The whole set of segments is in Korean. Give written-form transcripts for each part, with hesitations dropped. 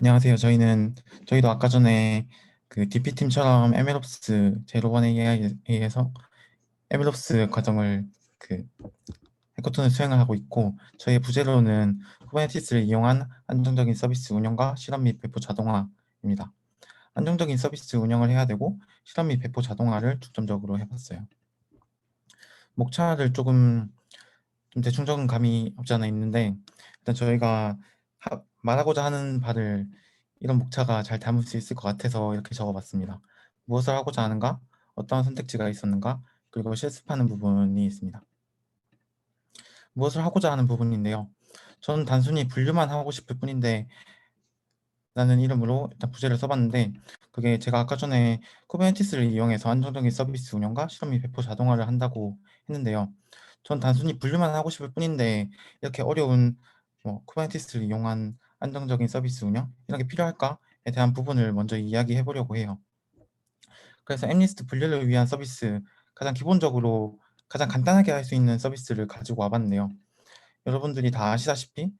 안녕하세요. 저희도 아까 전에 그 DP팀처럼 MLOps 제로원 AI에서 MLOps 과정을 그 해커톤을 수행을 하고 있고, 저희의 부제로는 쿠버네티스를 이용한 안정적인 서비스 운영과 실험 및 배포 자동화입니다. 안정적인 서비스 운영을 해야 되고 실험 및 배포 자동화를 중점적으로 해봤어요. 목차를 좀 대충 적은 감이 없지 않아 있는데, 일단 저희가 말하고자 하는 바를 이런 목차가 잘 담을 수 있을 것 같아서 이렇게 적어봤습니다. 무엇을 하고자 하는가, 어떠한 선택지가 있었는가, 그리고 실습하는 부분이 있습니다. 무엇을 하고자 하는 부분인데요. 저는 단순히 분류만 하고 싶을 뿐인데 라는 이름으로 일단 부제를 써봤는데, 그게 제가 아까 전에 쿠버네티스를 이용해서 안정적인 서비스 운영과 실험 및 배포 자동화를 한다고 했는데요. 전 단순히 분류만 하고 싶을 뿐인데 이렇게 어려운 쿠버네티스를 이용한 안정적인 서비스 운영 이런 게 필요할까에 대한 부분을 먼저 이야기해 보려고 해요. 그래서 엠리스트 분류를 위한 서비스, 가장 기본적으로 가장 간단하게 할 수 있는 서비스를 가지고 와봤는데요. 여러분들이 다 아시다시피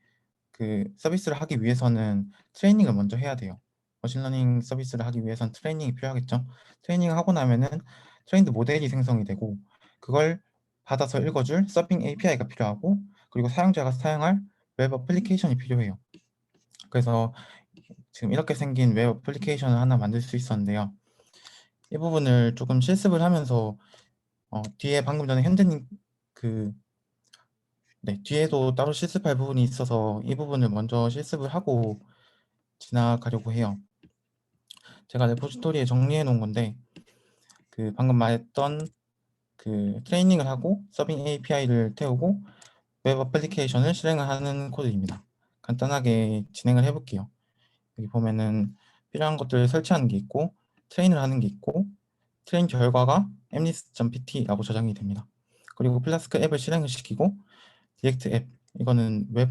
그 서비스를 하기 위해서는 트레이닝을 먼저 해야 돼요. 머신러닝 서비스를 하기 위해서는 트레이닝이 필요하겠죠. 트레이닝을 하고 나면은 트레인드 모델이 생성이 되고, 그걸 받아서 읽어줄 서핑 API가 필요하고, 그리고 사용자가 사용할 웹 어플리케이션이 필요해요. 그래서 지금 이렇게 생긴 웹 어플리케이션을 하나 만들 수 있었는데요. 이 부분을 조금 실습을 하면서 뒤에 방금 전에 현재님 그 뒤에도 따로 실습할 부분이 있어서 이 부분을 먼저 실습을 하고 지나가려고 해요. 제가 레포지토리에 정리해 놓은 건데, 그 방금 말했던 그 트레이닝을 하고 서빙 API를 태우고 웹 어플리케이션을 실행을 하는 코드입니다. 간단하게 진행을 해볼게요. 여기 보면은 필요한 것들 설치하는 게 있고, 트레인을 하는 게 있고, 트레인 결과가 mlist.pt라고 저장이 됩니다. 그리고 플라스크 앱을 실행을 시키고, 리액트 앱, 이거는 웹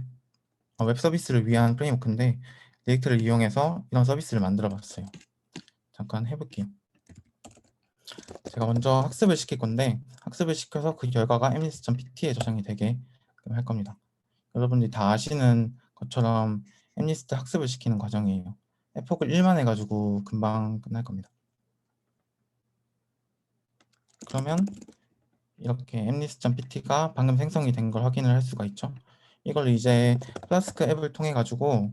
서비스를 위한 프레임워크인데 리액트를 이용해서 이런 서비스를 만들어 봤어요. 잠깐 해볼게요. 제가 먼저 학습을 시킬 건데, 학습을 시켜서 그 결과가 mlist.pt에 저장이 되게 할 겁니다. 여러분들이 다 아시는 것처럼 mlist 학습을 시키는 과정이에요. 에폭을 1만 해가지고 금방 끝날 겁니다. 그러면 이렇게 mlist.pt가 방금 생성이 된 걸 확인을 할 수가 있죠. 이걸 이제 플라스크 앱을 통해 가지고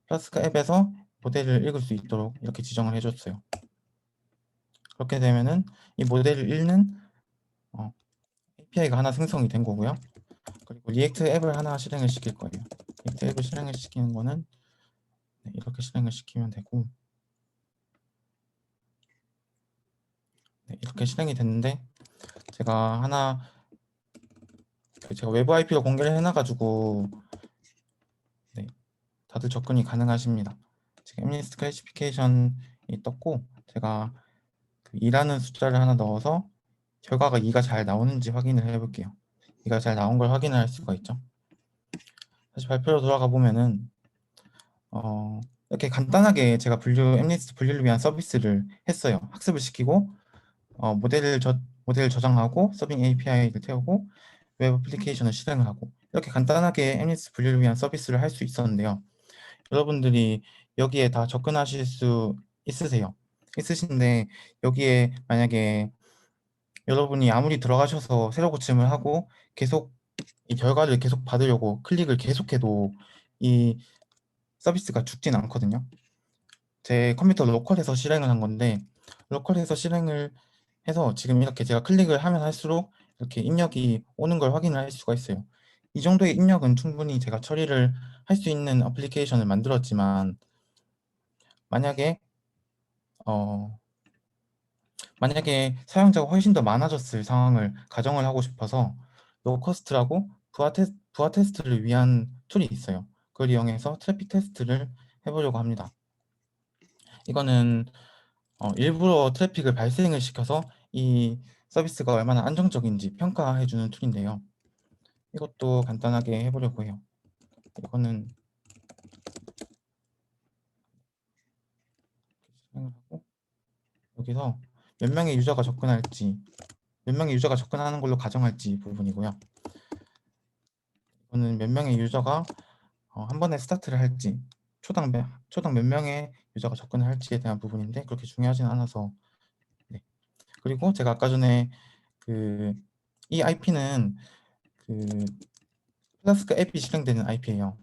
플라스크 앱에서 모델을 읽을 수 있도록 이렇게 지정을 해줬어요. 그렇게 되면은 이 모델을 읽는 API가 하나 생성이 된 거고요. 그리고 리액트 앱을 하나 실행을 시킬 거예요. 리액트 앱을 실행을 시키는 거는 이렇게 실행을 시키면 되고, 이렇게 실행이 됐는데, 제가 외부 IP로 공개를 해놔가지고 다들 접근이 가능하십니다. 지금 mlist 클래시피케이션이 떴고, 제가 그 2라는 숫자를 하나 넣어서 결과가 2가 잘 나오는지 확인을 해볼게요. 2가 잘 나온 걸 확인할 수가 있죠. 다시 발표로 돌아가 보면은 이렇게 간단하게 제가 mlist 분류를 위한 서비스를 했어요. 학습을 시키고 모델을 저장하고 서빙 API를 태우고 웹 어플리케이션을 실행을 하고, 이렇게 간단하게 mlist 분류를 위한 서비스를 할 수 있었는데요. 여러분들이 여기에 다 접근하실 수 있으신데, 여기에 만약에 여러분이 아무리 들어가셔서 새로 고침을 하고 계속 이 결과를 계속 받으려고 클릭을 계속해도 이 서비스가 죽진 않거든요. 제 컴퓨터 로컬에서 실행을 한 건데, 로컬에서 실행을 해서 지금 이렇게 제가 클릭을 하면 할수록 이렇게 입력이 오는 걸 확인을 할 수가 있어요. 이 정도의 입력은 충분히 제가 처리를 할 수 있는 어플리케이션을 만들었지만, 만약에 어, 만약에 사용자가 훨씬 더 많아졌을 상황을 가정을 하고 싶어서 로커스트라고 부하 테스트를 위한 툴이 있어요. 그걸 이용해서 트래픽 테스트를 해보려고 합니다. 이거는 일부러 트래픽을 발생을 시켜서 이 서비스가 얼마나 안정적인지 평가해주는 툴인데요. 이것도 간단하게 해보려고 해요. 이거는 실행을 하고, 여기서 몇 명의 유저가 접근할지, 몇 명의 유저가 접근하는 걸로 가정할지 부분이고요. 이거는 몇 명의 유저가 한 번에 스타트를 할지, 초당 몇 명의 유저가 접근을 할지에 대한 부분인데 그렇게 중요하진 않아서. 네. 그리고 제가 아까 전에 이 IP는 플라스크 앱이 실행되는 IP예요.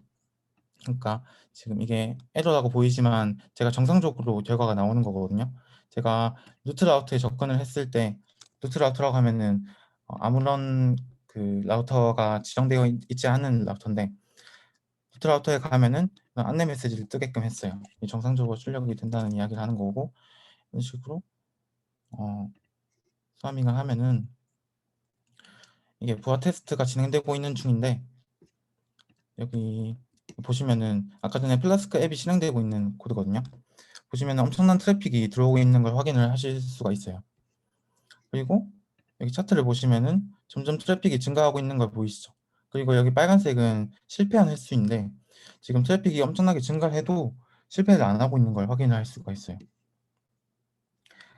그러니까 지금 이게 에러라고 보이지만 제가 정상적으로 결과가 나오는 거거든요. 제가 루트 라우터에 접근을 했을 때 루트 라우터라고 하면은 아무런 라우터가 지정되어 있지 않은 라우터인데 루트 라우터에 가면은 안내 메시지를 뜨게끔 했어요. 정상적으로 출력이 된다는 이야기를 하는 거고, 이런 식으로 서밍을 하면은 이게 부하 테스트가 진행되고 있는 중인데, 여기 보시면은 아까 전에 플라스크 앱이 실행되고 있는 코드거든요. 보시면 엄청난 트래픽이 들어오고 있는 걸 확인을 하실 수가 있어요. 그리고 여기 차트를 보시면은 점점 트래픽이 증가하고 있는 걸 보이시죠? 그리고 여기 빨간색은 실패한 횟수인데 지금 트래픽이 엄청나게 증가해도 실패를 안 하고 있는 걸 확인할 수가 있어요.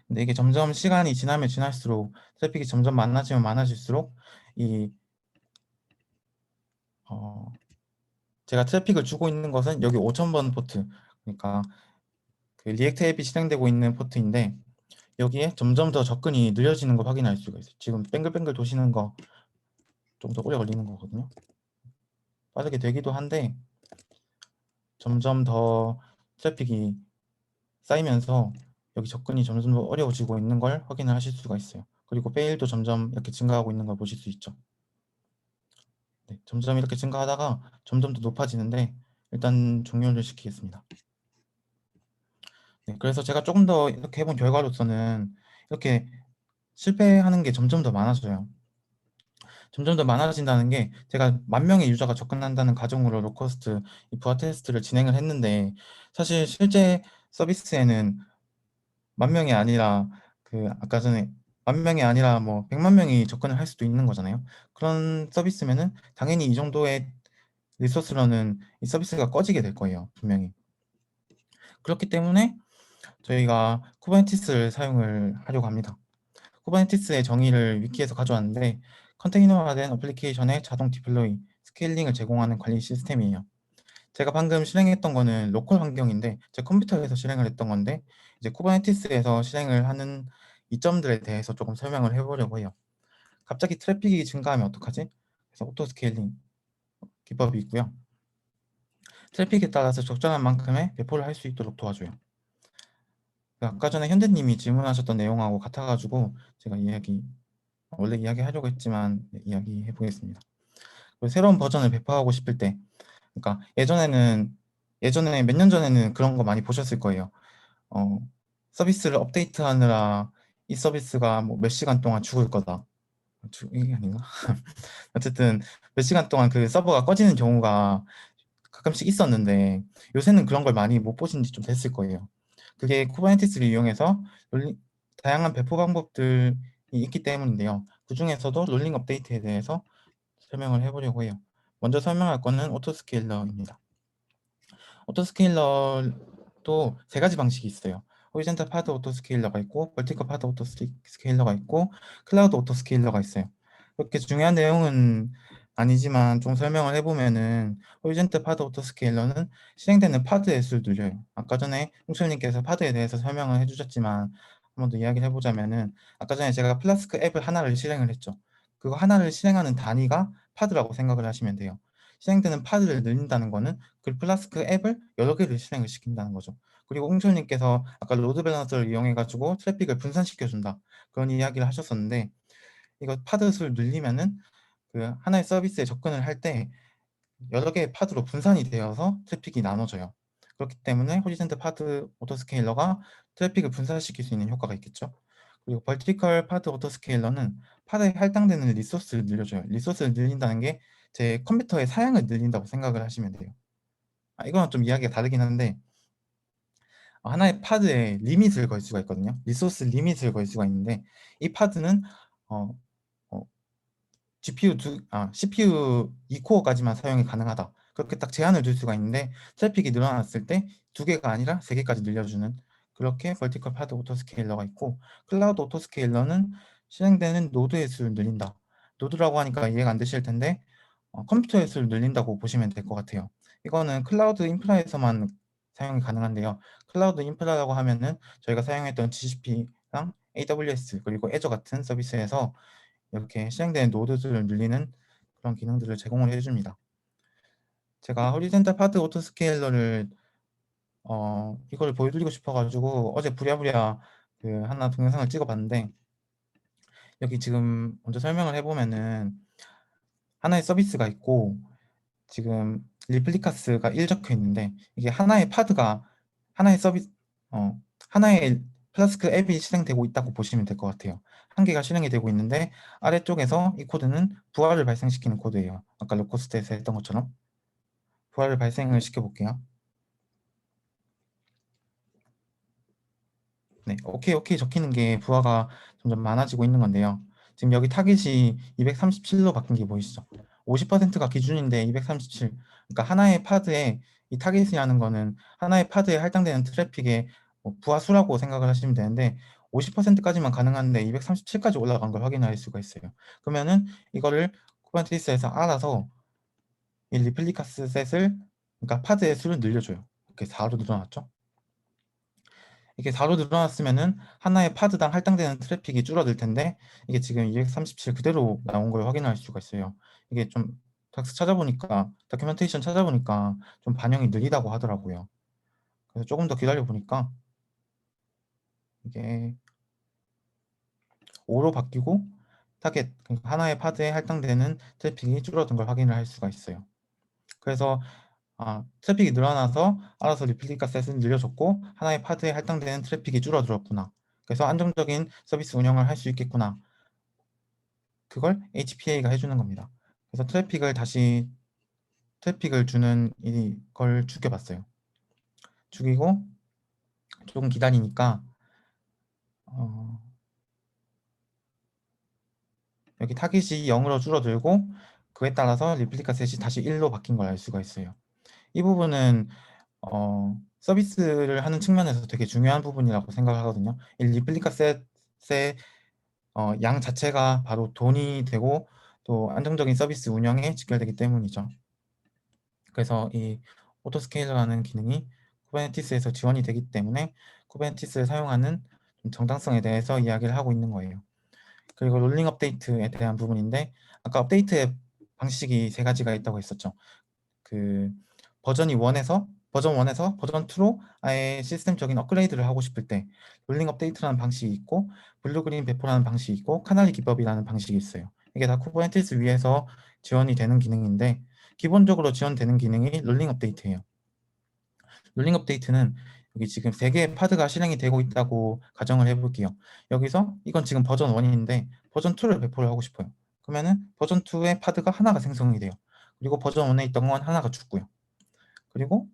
근데 이게 점점 시간이 지나면 지날수록 트래픽이 점점 많아지면 많아질수록 제가 트래픽을 주고 있는 것은 여기 5000번 포트, 그러니까 리액트 앱이 실행되고 있는 포트인데 여기에 점점 더 접근이 느려지는 걸 확인할 수가 있어요. 지금 뱅글뱅글 도시는 거 좀 더 오래 걸리는 거거든요. 빠르게 되기도 한데 점점 더 트래픽이 쌓이면서 여기 접근이 점점 더 어려워지고 있는 걸 확인을 하실 수가 있어요. 그리고 페일도 점점 이렇게 증가하고 있는 걸 보실 수 있죠. 네, 점점 이렇게 증가하다가 점점 더 높아지는데 일단 종료를 시키겠습니다. 네, 그래서 제가 조금 더 이렇게 해본 결과로서는 이렇게 실패하는 게 점점 더 많아져요. 점점 더 많아진다는 게 제가 10,000명의 유저가 접근한다는 가정으로 로커스트 이 부하 테스트를 진행을 했는데 사실 실제 서비스에는 10,000명이 아니라 아까 전에 10,000명이 아니라 뭐 100만 명이 접근을 할 수도 있는 거잖아요. 그런 서비스면은 당연히 이 정도의 리소스로는 이 서비스가 꺼지게 될 거예요, 분명히. 그렇기 때문에 저희가 쿠버네티스를 사용을 하려고 합니다. 쿠버네티스의 정의를 위키에서 가져왔는데 컨테이너화된 어플리케이션의 자동 디플로이, 스케일링을 제공하는 관리 시스템이에요. 제가 방금 실행했던 거는 로컬 환경인데 제 컴퓨터에서 실행을 했던 건데 이제 쿠버네티스에서 실행을 하는 이점들에 대해서 조금 설명을 해보려고 해요. 갑자기 트래픽이 증가하면 어떡하지? 그래서 오토 스케일링 기법이 있고요. 트래픽에 따라서 적절한 만큼의 배포를 할 수 있도록 도와줘요. 아까 전에 현대님이 질문하셨던 내용하고 같아가지고 제가 원래 이야기하려고 했지만 이야기해 보겠습니다. 새로운 버전을 배포하고 싶을 때, 그러니까 예전에 몇 년 전에는 그런 거 많이 보셨을 거예요. 서비스를 업데이트하느라 이 서비스가 뭐 몇 시간 동안 죽을 거다. 이게 아닌가? 어쨌든 몇 시간 동안 그 서버가 꺼지는 경우가 가끔씩 있었는데 요새는 그런 걸 많이 못 보신 지 좀 됐을 거예요. 그게 쿠버네티스를 이용해서 다양한 배포 방법들이 있기 때문인데요. 그 중에서도 롤링 업데이트에 대해서 설명을 해보려고 해요. 먼저 설명할 거는 오토스케일러입니다. 오토스케일러도 세 가지 방식이 있어요. 호리젠탈 파드 오토스케일러가 있고 벌티컬 파드 오토스케일러가 있고 클라우드 오토스케일러가 있어요. 그렇게 중요한 내용은 아니지만 좀 설명을 해보면은 호리젠탈 파드 오토스케일러는 실행되는 파드의 수를 늘려요. 아까 전에 홍철님께서 파드에 대해서 설명을 해주셨지만 한 번 더 이야기를 해보자면은 아까 전에 제가 플라스크 앱을 하나를 실행을 했죠. 그거 하나를 실행하는 단위가 파드라고 생각을 하시면 돼요. 실행되는 파드를 늘린다는 거는 그 플라스크 앱을 여러 개를 실행을 시킨다는 거죠. 그리고 홍철님께서 아까 로드 밸런서를 이용해가지고 트래픽을 분산시켜준다. 그런 이야기를 하셨었는데 이거 파드 수를 늘리면은 하나의 서비스에 접근을 할 때 여러 개의 파드로 분산이 되어서 트래픽이 나눠져요. 그렇기 때문에 호리젠탈 파드 오토스케일러가 트래픽을 분산시킬 수 있는 효과가 있겠죠. 그리고 벌티컬 파드 오토스케일러는 파드에 할당되는 리소스를 늘려줘요. 리소스를 늘린다는 게 제 컴퓨터의 사양을 늘린다고 생각을 하시면 돼요. 이거랑 좀 이야기가 다르긴 한데 하나의 파드에 리밋을 걸 수가 있거든요. 리소스 리밋을 걸 수가 있는데 이 파드는 어, 어, CPU 2코어까지만 사용이 가능하다. 그렇게 딱 제한을 둘 수가 있는데 트래픽이 늘어났을 때 2개가 아니라 3개까지 늘려주는 그렇게 벌티컬 파드 오토스케일러가 있고 클라우드 오토스케일러는 실행되는 노드의 수를 늘린다. 노드라고 하니까 이해가 안 되실 텐데 컴퓨터의 수를 늘린다고 보시면 될 것 같아요. 이거는 클라우드 인프라에서만 사용이 가능한데요. 클라우드 인프라라고 하면은 저희가 사용했던 GCP랑 AWS 그리고 애저 같은 서비스에서 이렇게 실행되는 노드들을 늘리는 그런 기능들을 제공을 해줍니다. 제가 호리젠탈 파드 오토스케일러를 이걸 보여드리고 싶어가지고 어제 부랴부랴 그 하나 동영상을 찍어봤는데, 여기 지금 먼저 설명을 해보면은 하나의 서비스가 있고 지금 리플리카스가 1 적혀 있는데, 이게 하나의 파드가 하나의 서비스 하나의 플라스크 앱이 실행되고 있다고 보시면 될 것 같아요. 한 개가 실행이 되고 있는데 아래쪽에서 이 코드는 부하를 발생시키는 코드예요. 아까 로코스트에서 했던 것처럼 부하를 발생을 시켜볼게요. 네, 오케이 오케이 적히는 게 부하가 점점 많아지고 있는 건데요. 지금 여기 타깃이 237로 바뀐 게 보이시죠? 50%가 기준인데 237. 그러니까 하나의 파드에 이 타깃이라는 거는 하나의 파드에 할당되는 트래픽의 뭐 부하 수라고 생각을 하시면 되는데, 50%까지만 가능한데 237까지 올라간 걸 확인할 수가 있어요. 그러면은 이거를 쿠버네티스에서 알아서 이 리플리카스 셋을, 그러니까 파드의 수를 늘려줘요. 이렇게 4로 늘어났죠. 이게 4로 늘어났으면은 하나의 파드당 할당되는 트래픽이 줄어들 텐데, 이게 지금 237 그대로 나온 걸 확인할 수가 있어요. 이게 좀 닥스 찾아보니까, 다큐멘테이션 찾아보니까 좀 반영이 느리다고 하더라고요. 그래서 조금 더 기다려 보니까 이게 5로 바뀌고 타겟, 그러니까 하나의 파드에 할당되는 트래픽이 줄어든 걸 확인을 할 수가 있어요. 그래서 트래픽이 늘어나서 알아서 리플리카 셋은 늘려줬고 하나의 파드에 할당되는 트래픽이 줄어들었구나. 그래서 안정적인 서비스 운영을 할 수 있겠구나. 그걸 HPA가 해주는 겁니다. 그래서 트래픽을 주는 이걸 죽여봤어요. 죽이고 조금 기다리니까 어, 여기 타깃이 0으로 줄어들고 그에 따라서 리플리카 셋이 다시 1로 바뀐 걸 알 수가 있어요. 이 부분은 서비스를 하는 측면에서 되게 중요한 부분이라고 생각하거든요. 이 리플리카 셋의 양 자체가 바로 돈이 되고 또 안정적인 서비스 운영에 직결되기 때문이죠. 그래서 이 오토스케일러라는 기능이 쿠버네티스에서 지원이 되기 때문에 쿠버네티스를 사용하는 정당성에 대해서 이야기를 하고 있는 거예요. 그리고 롤링 업데이트에 대한 부분인데, 아까 업데이트의 방식이 세 가지가 있다고 했었죠. 그 버전 1에서 버전 2로 아예 시스템적인 업그레이드를 하고 싶을 때 롤링 업데이트라는 방식이 있고, 블루그린 배포라는 방식이 있고, 카날리 기법이라는 방식이 있어요. 이게 다 쿠버네티스 위에서 지원이 되는 기능인데, 기본적으로 지원되는 기능이 롤링 업데이트예요. 롤링 업데이트는 여기 지금 3개의 파드가 실행이 되고 있다고 가정을 해볼게요. 여기서 이건 지금 버전 1인데 버전 2를 배포를 하고 싶어요. 그러면은 버전 2의 파드가 하나가 생성이 돼요. 그리고 버전 1에 있던 건 하나가 죽고요. 그리고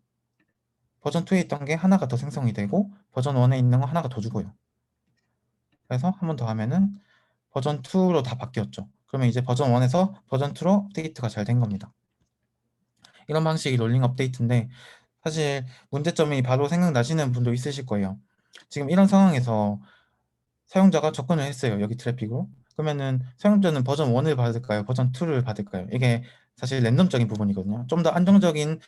버전 2에 있던 게 하나가 더 생성이 되고 버전 1에 있는 거 하나가 더 주고요. 그래서 한 번 더 하면은 버전 2로 다 바뀌었죠. 그러면 이제 버전 1에서 버전 2로 업데이트가 잘 된 겁니다. 이런 방식이 롤링 업데이트인데, 사실 문제점이 바로 생각나시는 분도 있으실 거예요. 지금 이런 상황에서 사용자가 접근을 했어요. 여기 트래픽으로. 그러면은 사용자는 버전 1을 받을까요? 버전 2를 받을까요? 이게 사실 랜덤적인 부분이거든요. 좀 더 안정적인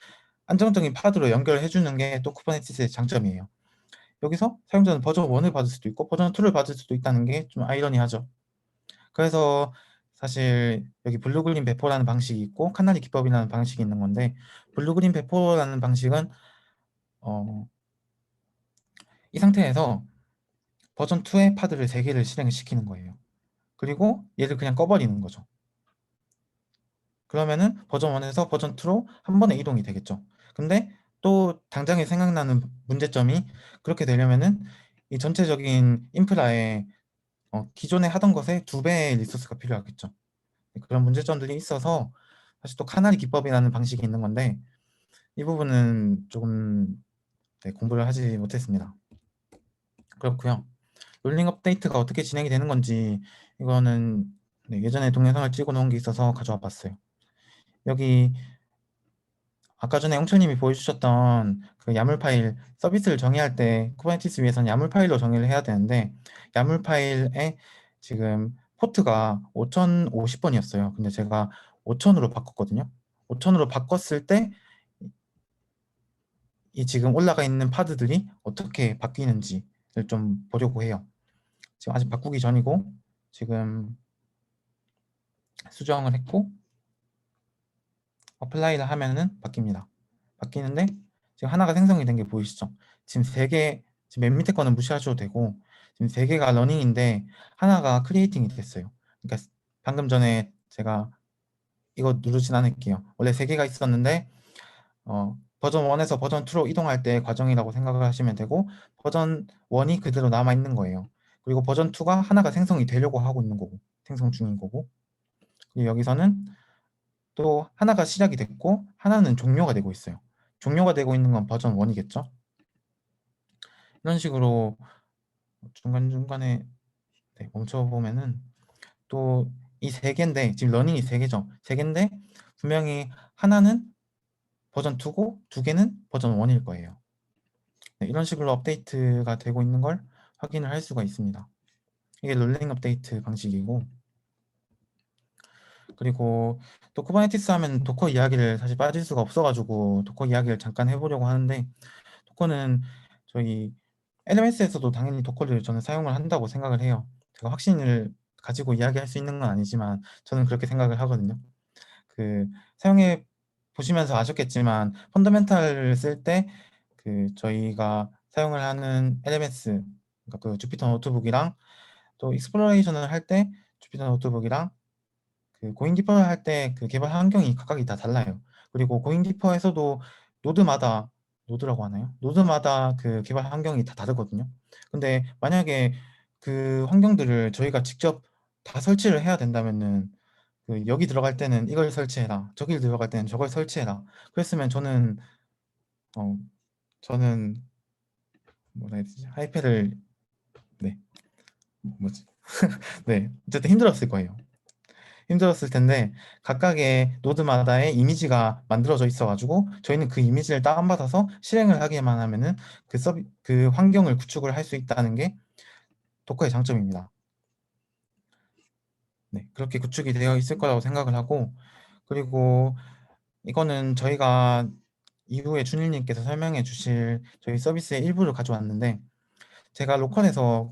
파드로 연결해 주는 게 또 쿠버네티스의 장점이에요. 여기서 사용자는 버전 1을 받을 수도 있고 버전 2를 받을 수도 있다는 게 좀 아이러니하죠. 그래서 사실 여기 블루그린 배포라는 방식이 있고 카나리 기법이라는 방식이 있는 건데, 블루그린 배포라는 방식은 이 상태에서 버전 2의 파드를 3개를 실행을 시키는 거예요. 그리고 얘를 그냥 꺼버리는 거죠. 그러면은 버전 1에서 버전 2로 한 번에 이동이 되겠죠. 근데 또 당장에 생각나는 문제점이, 그렇게 되려면은 이 전체적인 인프라에 기존에 하던 것의 2배의 리소스가 필요하겠죠. 그런 문제점들이 있어서 사실 또 카나리 기법이라는 방식이 있는 건데, 이 부분은 조금 공부를 하지 못했습니다. 그렇고요. 롤링 업데이트가 어떻게 진행이 되는 건지 이거는 예전에 동영상을 찍어 놓은 게 있어서 가져와 봤어요. 여기 아까 전에 영철님이 보여주셨던 그 야물 파일 서비스를 정의할 때 쿠버네티스 위에서는 야물 파일로 정의를 해야 되는데, 야물 파일에 지금 포트가 5050번이었어요. 근데 제가 5000으로 바꿨거든요. 5000으로 바꿨을 때 이 지금 올라가 있는 파드들이 어떻게 바뀌는지를 좀 보려고 해요. 지금 아직 바꾸기 전이고 지금 수정을 했고 어플라이를 하면은 바뀝니다. 바뀌는데 지금 하나가 생성이 된 게 보이시죠? 지금 세 개, 지금 맨 밑에 거는 무시하셔도 되고 지금 세 개가 러닝인데 하나가 크리에이팅이 됐어요. 그러니까 방금 전에 제가 이거 누르진 않을게요. 원래 세 개가 있었는데 버전 1에서 버전 2로 이동할 때 과정이라고 생각을 하시면 되고 버전 1이 그대로 남아 있는 거예요. 그리고 버전 2가 하나가 생성이 되려고 하고 있는 거고 생성 중인 거고 그리고 여기서는 또 하나가 시작이 됐고 하나는 종료가 되고 있어요. 종료가 되고 있는 건 버전 1이겠죠? 이런 식으로 중간중간에 멈춰보면은 또 이 세 개인데 지금 러닝이 세 개죠. 세 개인데 분명히 하나는 버전 2고 두 개는 버전 1일 거예요. 네, 이런 식으로 업데이트가 되고 있는 걸 확인을 할 수가 있습니다. 이게 롤링 업데이트 방식이고 그리고 또 쿠버네티스 하면 도커 이야기를 사실 빠질 수가 없어가지고 도커 이야기를 잠깐 해보려고 하는데 도커는 저희 LMS에서도 당연히 도커를 저는 사용을 한다고 생각을 해요. 제가 확신을 가지고 이야기할 수 있는 건 아니지만 저는 그렇게 생각을 하거든요. 그 사용해 보시면서 아셨겠지만 펀더멘탈을 쓸 때 그 저희가 사용을 하는 LMS 그러니까 그 주피터 노트북이랑 또 익스플로레이션을 할 때 주피터 노트북이랑 그 고잉 디퍼를 할 때 그 개발 환경이 각각이 다 달라요. 그리고 고잉 디퍼에서도 노드마다 노드라고 하나요? 노드마다 그 개발 환경이 다 다르거든요. 근데 만약에 그 환경들을 저희가 직접 다 설치를 해야 된다면은 그 여기 들어갈 때는 이걸 설치해라. 저기 들어갈 때는 저걸 설치해라. 그랬으면 어 저는 뭐라 해야 되지? 하이패를 네 뭐지? 네 어쨌든 힘들었을 거예요. 힘들었을 텐데 각각의 노드마다의 이미지가 만들어져 있어가지고 저희는 그 이미지를 다운받아서 실행을 하기만 하면은 그 환경을 구축을 할 수 있다는 게 도커의 장점입니다. 네, 그렇게 구축이 되어 있을 거라고 생각을 하고 그리고 이거는 저희가 이후에 준일님께서 설명해 주실 저희 서비스의 일부를 가져왔는데 제가 로컬에서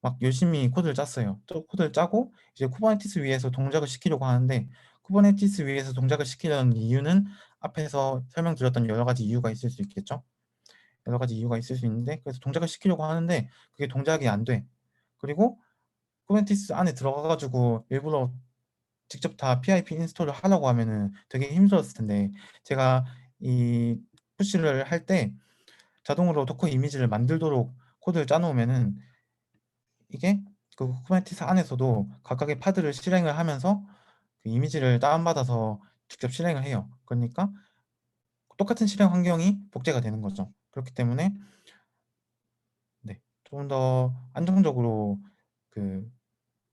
막 열심히 코드를 짰어요. 또 코드를 짜고 이제 쿠버네티스 위에서 동작을 시키려고 하는데 쿠버네티스 위에서 동작을 시키려는 이유는 앞에서 설명드렸던 여러 가지 이유가 있을 수 있겠죠. 여러 가지 이유가 있을 수 있는데 그래서 동작을 시키려고 하는데 그게 동작이 안 돼. 그리고 쿠버네티스 안에 들어가가지고 일부러 직접 다 PIP 인스톨을 하려고 하면은 되게 힘들었을 텐데 제가 이 푸시를 할 때 자동으로 도커 이미지를 만들도록 코드를 짜놓으면은 이게 그 쿠버네티스 안에서도 각각의 파드를 실행을 하면서 그 이미지를 다운받아서 직접 실행을 해요. 그러니까 똑같은 실행 환경이 복제가 되는 거죠. 그렇기 때문에 네, 조금 더 안정적으로 그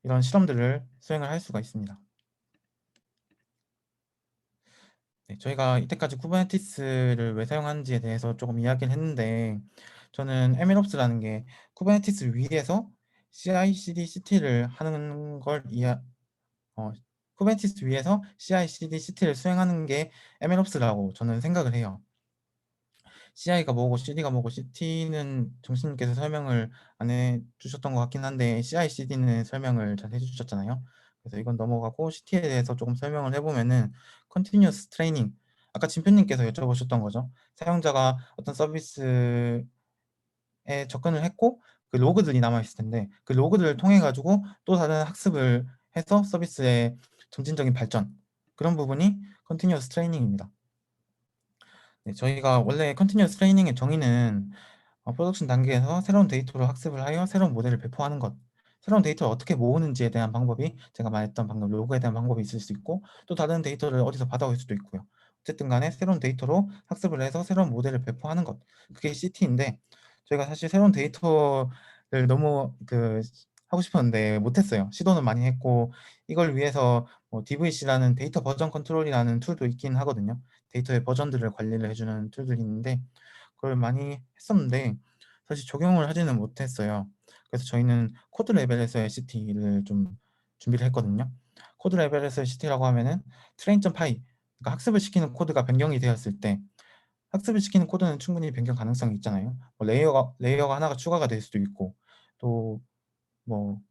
이런 실험들을 수행을 할 수가 있습니다. 네, 저희가 이때까지 쿠버네티스를 왜 사용하는지에 대해서 조금 이야기를 했는데 저는 MLOps라는 게 쿠버네티스 위에서 CI/CD CT를 하는 걸 어, 쿠버네티스 위에서 CI/CD CT를 수행하는 게 MLOps라고 저는 생각을 해요. CI가 뭐고 CD가 뭐고 CT는 정신님께서 설명을 안 해주셨던 것 같긴 한데 CI/CD는 설명을 잘 해주셨잖아요. 그래서 이건 넘어가고 CT에 대해서 조금 설명을 해보면은 Continuous Training 아까 진표님께서 여쭤보셨던 거죠. 사용자가 어떤 서비스에 접근을 했고 그 로그들이 남아있을 텐데 그 로그들을 통해 가지고 또 다른 학습을 해서 서비스의 점진적인 발전 그런 부분이 Continuous Training입니다. 네, 저희가 원래 컨티뉴어스 트레이닝의 정의는 프로덕션 단계에서 새로운 데이터로 학습을 하여 새로운 모델을 배포하는 것 새로운 데이터를 어떻게 모으는지에 대한 방법이 제가 말했던 방금 로그에 대한 방법이 있을 수 있고 또 다른 데이터를 어디서 받아올 수도 있고요. 어쨌든 간에 새로운 데이터로 학습을 해서 새로운 모델을 배포하는 것 그게 CT인데 저희가 사실 새로운 데이터를 너무 하고 싶었는데 못했어요. 시도는 많이 했고 이걸 위해서 DVC라는 데이터 버전 컨트롤이라는 툴도 있긴 하거든요. 데이터의 버전들을 관리를 해주는 툴들이 있는데 그걸 많이 했었는데 사실 적용을 하지는 못했어요. 그래서 저희는 코드 레벨에서의 CT를 좀 준비를 했거든요. 코드 레벨에서의 CT라고 하면은 train.py 그러니까 학습을 시키는 코드가 변경이 되었을 때 학습을 시키는 코드는 충분히 변경 가능성이 있잖아요. 뭐 레이어가 하나가 추가가 될 수도 있고, 또 뭐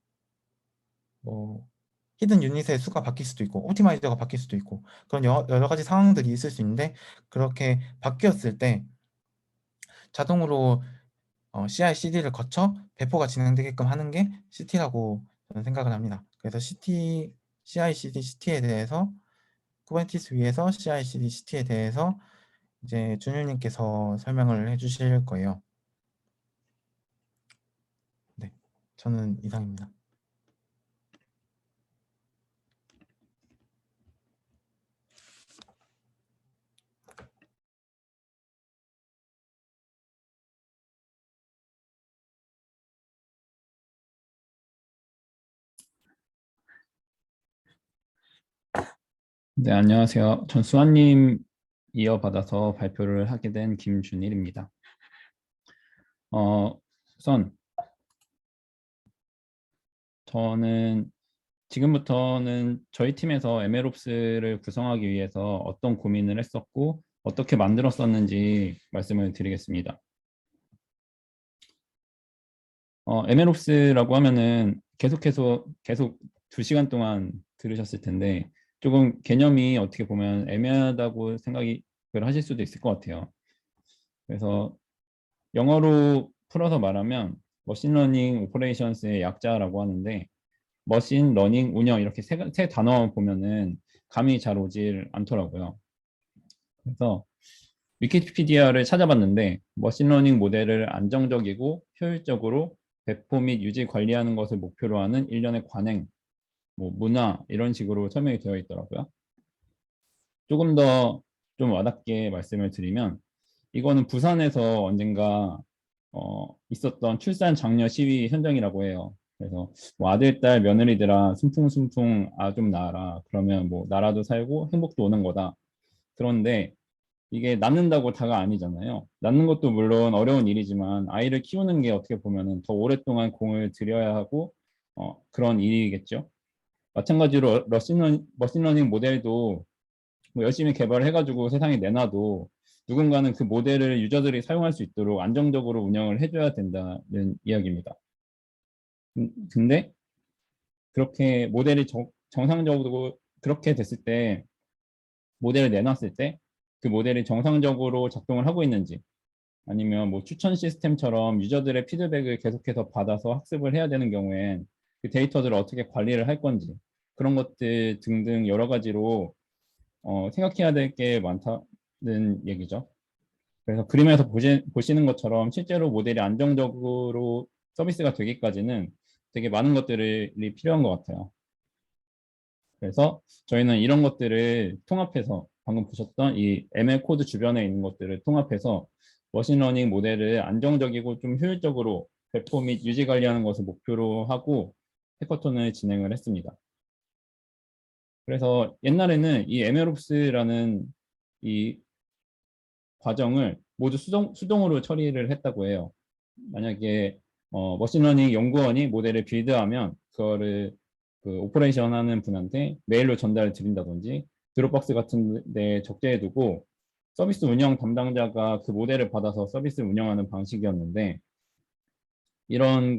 히든 유닛의 수가 바뀔 수도 있고, 옵티마이저가 바뀔 수도 있고, 그런 여러 가지 상황들이 있을 수 있는데, 그렇게 바뀌었을 때 자동으로 CI/CD를 거쳐 배포가 진행되게끔 하는 게 CT라고 저는 생각을 합니다. 그래서 CI/CD, CT에 대해서, 쿠버네티스 위에서 CI/CD, CT에 대해서 이제 준일님께서 설명을 해주실 거예요. 네, 저는 이상입니다. 네, 안녕하세요. 전 수아님 이어받아서 발표를 하게 된 김준일입니다. 우선 저는 지금부터는 저희 팀에서 MLOps를 구성하기 위해서 어떤 고민을 했었고 어떻게 만들었었는지 말씀을 드리겠습니다. MLOps라고 하면은 계속 2시간 동안 들으셨을 텐데 조금 개념이 어떻게 보면 애매하다고 생각을 하실 수도 있을 것 같아요. 그래서 영어로 풀어서 말하면 머신러닝 오퍼레이션스의 약자라고 하는데 머신 러닝 운영 이렇게 세 단어 보면은 감이 잘 오질 않더라고요. 그래서 위키피디아를 찾아봤는데 머신러닝 모델을 안정적이고 효율적으로 배포 및 유지 관리하는 것을 목표로 하는 일련의 관행, 뭐 문화 이런 식으로 설명이 되어 있더라고요. 조금 더 좀 와닿게 말씀을 드리면 이거는 부산에서 언젠가 있었던 출산 장려 시위 현장이라고 해요. 그래서 뭐 아들, 딸, 며느리들아 순풍순풍 아 좀 낳아라. 그러면 뭐 나라도 살고 행복도 오는 거다. 그런데 이게 낳는다고 다가 아니잖아요. 낳는 것도 물론 어려운 일이지만 아이를 키우는 게 어떻게 보면은 더 오랫동안 공을 들여야 하고 그런 일이겠죠. 마찬가지로 머신러닝 모델도 뭐 열심히 개발을 해가지고 세상에 내놔도 누군가는 그 모델을 유저들이 사용할 수 있도록 안정적으로 운영을 해줘야 된다는 이야기입니다. 근데 그렇게 모델이 정상적으로 그렇게 됐을 때 모델을 내놨을 때 그 모델이 정상적으로 작동을 하고 있는지 아니면 뭐 추천 시스템처럼 유저들의 피드백을 계속해서 받아서 학습을 해야 되는 경우엔 그 데이터들을 어떻게 관리를 할 건지 그런 것들 등등 여러 가지로 생각해야 될 게 많다는 얘기죠. 그래서 그림에서 보시는 것처럼 실제로 모델이 안정적으로 서비스가 되기까지는 되게 많은 것들이 필요한 것 같아요. 그래서 저희는 이런 것들을 통합해서 방금 보셨던 이 ML 코드 주변에 있는 것들을 통합해서 머신러닝 모델을 안정적이고 좀 효율적으로 배포 및 유지 관리하는 것을 목표로 하고 해커톤을 진행을 했습니다. 그래서 옛날에는 이 MLOps라는 이 과정을 모두 수동으로 처리를 했다고 해요. 만약에 머신러닝 연구원이 모델을 빌드하면 그거를 그 오퍼레이션 하는 분한테 메일로 전달을 드린다든지 드롭박스 같은 데 적재해두고 서비스 운영 담당자가 그 모델을 받아서 서비스를 운영하는 방식이었는데 이런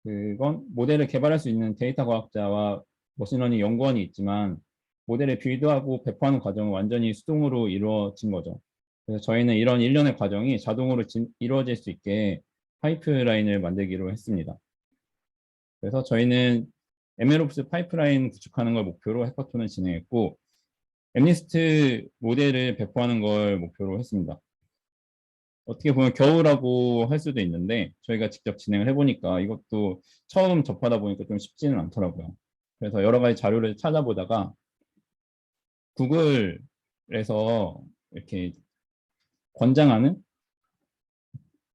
그건 모델을 개발할 수 있는 데이터 과학자와 머신러닝 연구원이 있지만 모델을 빌드하고 배포하는 과정은 완전히 수동으로 이루어진 거죠. 그래서 저희는 이런 일련의 과정이 자동으로 이루어질 수 있게 파이프라인을 만들기로 했습니다. 그래서 저희는 MLOps 파이프라인 구축하는 걸 목표로 해커톤을 진행했고 MNIST 모델을 배포하는 걸 목표로 했습니다. 어떻게 보면 겨우라고 할 수도 있는데 저희가 직접 진행을 해보니까 이것도 처음 접하다 보니까 좀 쉽지는 않더라고요. 그래서 여러 가지 자료를 찾아보다가 구글에서 이렇게 권장하는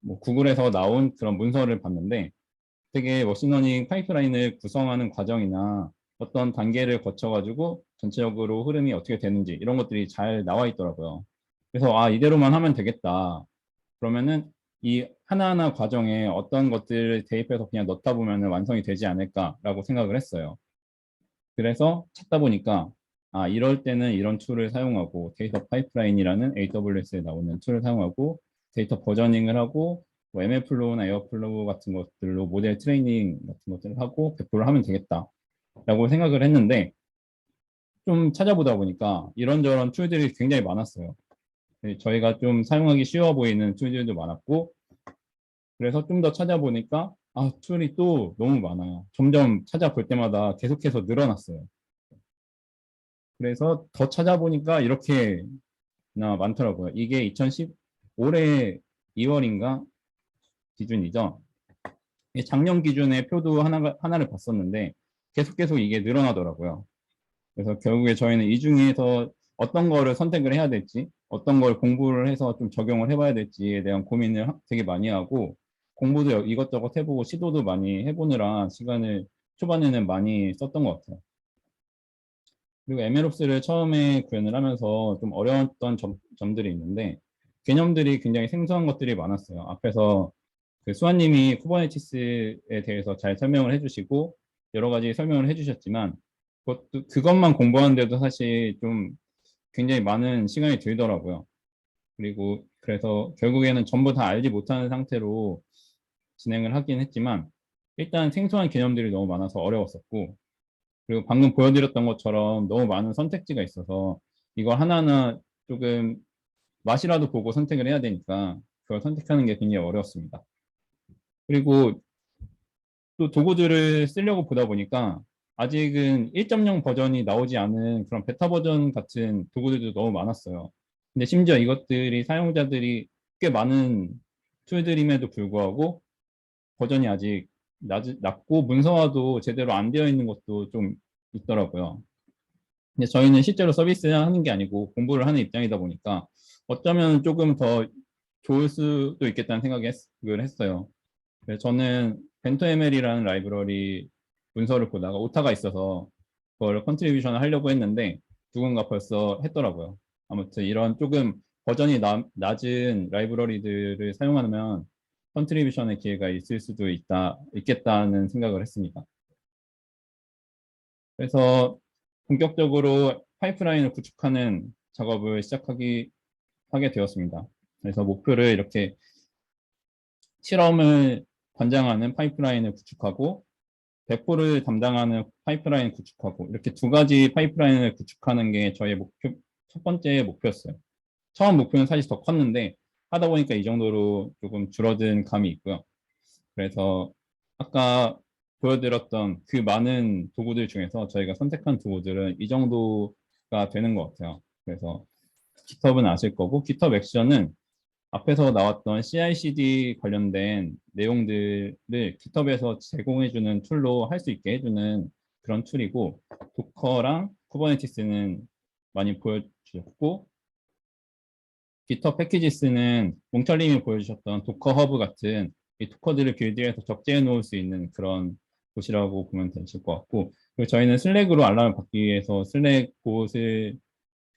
뭐 구글에서 나온 그런 문서를 봤는데 되게 머신러닝 파이프라인을 구성하는 과정이나 어떤 단계를 거쳐가지고 전체적으로 흐름이 어떻게 되는지 이런 것들이 잘 나와 있더라고요. 그래서 아 이대로만 하면 되겠다. 그러면은 이 하나하나 과정에 어떤 것들을 대입해서 그냥 넣다 보면 완성이 되지 않을까라고 생각을 했어요. 그래서 찾다 보니까 이럴 때는 이런 툴을 사용하고 데이터 파이프라인이라는 AWS에 나오는 툴을 사용하고 데이터 버저닝을 하고 뭐 MLflow나 에어플로우 같은 것들로 모델 트레이닝 같은 것들을 하고 배포를 하면 되겠다라고 생각을 했는데 좀 찾아보다 보니까 이런저런 툴들이 굉장히 많았어요. 저희가 좀 사용하기 쉬워 보이는 툴들도 많았고 그래서 좀 더 찾아보니까 툴이 또 너무 많아요. 점점 찾아볼 때마다 계속해서 늘어났어요. 그래서 더 찾아보니까 이렇게나 많더라고요. 이게 2010 올해 2월인가 기준이죠. 작년 기준의 표도 하나를 봤었는데 계속 이게 늘어나더라고요. 그래서 결국에 저희는 이 중에서 어떤 거를 선택을 해야 될지, 어떤 걸 공부를 해서 좀 적용을 해봐야 될지에 대한 고민을 되게 많이 하고 공부도 이것저것 해보고 시도도 많이 해보느라 시간을 초반에는 많이 썼던 것 같아요. 그리고 MLOps를 처음에 구현을 하면서 좀 어려웠던 점들이 있는데 개념들이 굉장히 생소한 것들이 많았어요. 앞에서 그 수아님이 쿠버네티스에 대해서 잘 설명을 해주시고 여러 가지 설명을 해주셨지만 그것만 공부하는데도 사실 좀 굉장히 많은 시간이 들더라고요. 그리고 그래서 결국에는 전부 다 알지 못하는 상태로 진행을 하긴 했지만 일단 생소한 개념들이 너무 많아서 어려웠었고 그리고 방금 보여드렸던 것처럼 너무 많은 선택지가 있어서 이걸 하나하나 조금 맛이라도 보고 선택을 해야 되니까 그걸 선택하는 게 굉장히 어려웠습니다. 그리고 또 도구들을 쓰려고 보다 보니까 아직은 1.0 버전이 나오지 않은 그런 베타 버전 같은 도구들도 너무 많았어요. 근데 심지어 이것들이 사용자들이 꽤 많은 툴들임에도 불구하고 버전이 아직 낮고 문서화도 제대로 안 되어 있는 것도 좀 있더라고요. 근데 저희는 실제로 서비스하는 게 아니고 공부를 하는 입장이다 보니까 어쩌면 조금 더 좋을 수도 있겠다는 생각을 했어요. 그래서 저는 벤토ML이라는 라이브러리 문서를 보다가 오타가 있어서 그걸 컨트리뷰션을 하려고 했는데 누군가 벌써 했더라고요. 아무튼 이런 조금 버전이 낮은 라이브러리들을 사용하면 컨트리뷰션의 기회가 있을 수도 있겠다는 생각을 했습니다. 그래서 본격적으로 파이프라인을 구축하는 작업을 하게 되었습니다. 그래서 목표를 이렇게 실험을 관장하는 파이프라인을 구축하고 배포를 담당하는 파이프라인 구축하고 이렇게 두 가지 파이프라인을 구축하는 게 저의 첫 번째 목표였어요. 처음 목표는 사실 더 컸는데 하다 보니까 이 정도로 조금 줄어든 감이 있고요. 그래서 아까 보여드렸던 그 많은 도구들 중에서 저희가 선택한 도구들은 이 정도가 되는 것 같아요. 그래서 GitHub은 아실 거고 GitHub 액션은 앞에서 나왔던 CI/CD 관련된 내용들을 GitHub에서 제공해주는 툴로 할 수 있게 해주는 그런 툴이고 도커랑 쿠버네티스는 많이 보여주셨고 GitHub 패키지스는 몽철님이 보여주셨던 도커 허브 같은 이 도커들을 빌드해서 적재해 놓을 수 있는 그런 곳이라고 보면 되실 것 같고 그리고 저희는 슬랙으로 알람을 받기 위해서 슬랙 봇을